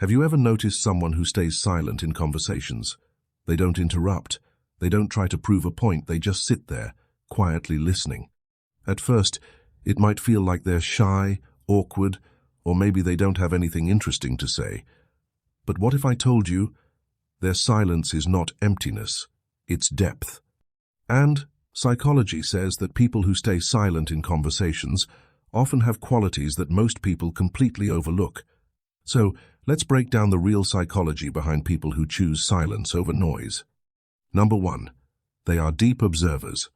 Have you ever noticed someone who stays silent in conversations? They don't interrupt. They don't try to prove a point. They just sit there, quietly listening. At first, it might feel like they're shy, awkward, or maybe they don't have anything interesting to say. But what if I told you their silence is not emptiness, it's depth? And psychology says that people who stay silent in conversations often have qualities that most people completely overlook. So, let's break down the real psychology behind people who choose silence over noise. Number 1. They are deep observers.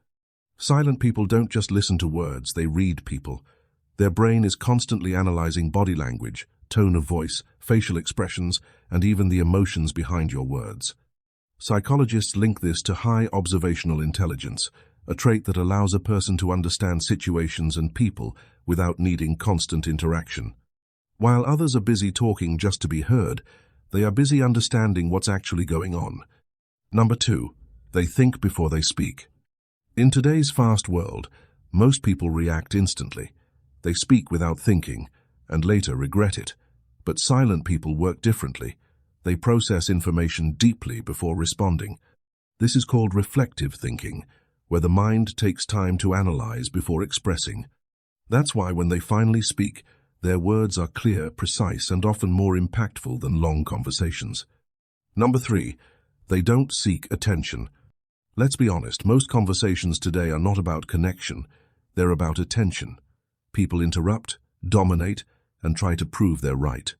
Silent people don't just listen to words, they read people. Their brain is constantly analyzing body language, tone of voice, facial expressions, and even the emotions behind your words. Psychologists link this to high observational intelligence, a trait that allows a person to understand situations and people without needing constant interaction. While others are busy talking just to be heard, they are busy understanding what's actually going on. Number 2. They think before they speak. In today's fast world, most people react instantly. They speak without thinking, and later regret it. But silent people work differently. They process information deeply before responding. This is called reflective thinking, where the mind takes time to analyze before expressing. That's why when they finally speak, their words are clear, precise, and often more impactful than long conversations. Number 3. They don't seek attention. Let's be honest, most conversations today are not about connection, they're about attention. People interrupt, dominate, and try to prove they're right.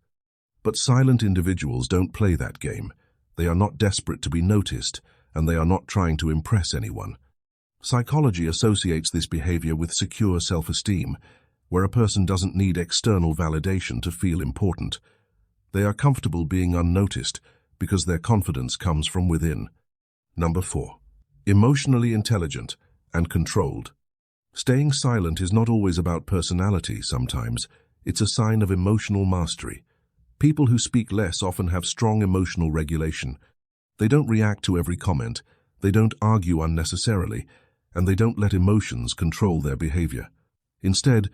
But silent individuals don't play that game. They are not desperate to be noticed, and they are not trying to impress anyone. Psychology associates this behavior with secure self-esteem, where a person doesn't need external validation to feel important. They are comfortable being unnoticed because their confidence comes from within. Number 4. Emotionally intelligent and controlled. Staying silent is not always about personality sometimes. It's a sign of emotional mastery. People who speak less often have strong emotional regulation. They don't react to every comment, they don't argue unnecessarily, and they don't let emotions control their behavior. Instead,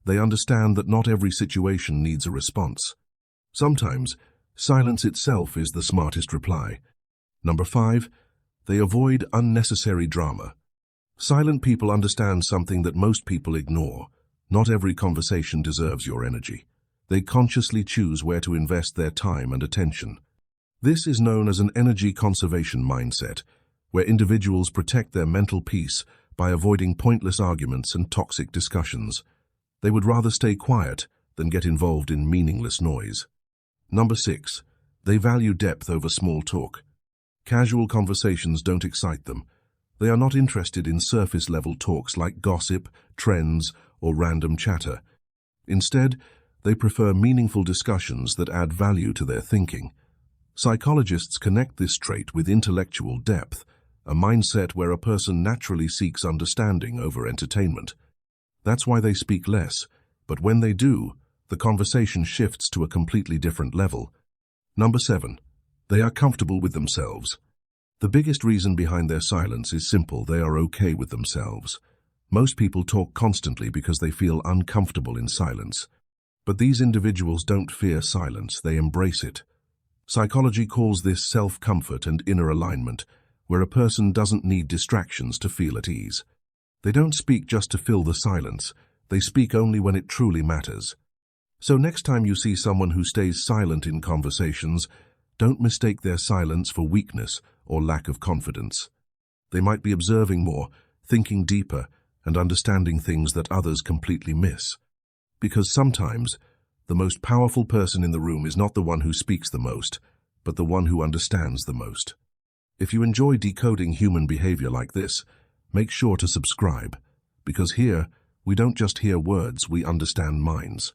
they understand that not every situation needs a response. Sometimes, silence itself is the smartest reply. Number 5. They avoid unnecessary drama. Silent people understand something that most people ignore. Not every conversation deserves your energy. They consciously choose where to invest their time and attention. This is known as an energy conservation mindset, where individuals protect their mental peace by avoiding pointless arguments and toxic discussions. They would rather stay quiet than get involved in meaningless noise. Number 6. They value depth over small talk. Casual conversations don't excite them. They are not interested in surface-level talks like gossip, trends, or random chatter. Instead, they prefer meaningful discussions that add value to their thinking. Psychologists connect this trait with intellectual depth, a mindset where a person naturally seeks understanding over entertainment. That's why they speak less, but when they do, the conversation shifts to a completely different level. Number 7. They are comfortable with themselves. The biggest reason behind their silence is simple: they are okay with themselves. Most people talk constantly because they feel uncomfortable in silence. But these individuals don't fear silence, they embrace it. Psychology calls this self-comfort and inner alignment, where a person doesn't need distractions to feel at ease. They don't speak just to fill the silence, they speak only when it truly matters. So next time you see someone who stays silent in conversations, don't mistake their silence for weakness or lack of confidence. They might be observing more, thinking deeper, and understanding things that others completely miss. Because sometimes, the most powerful person in the room is not the one who speaks the most, but the one who understands the most. If you enjoy decoding human behavior like this, make sure to subscribe, because here, we don't just hear words, we understand minds.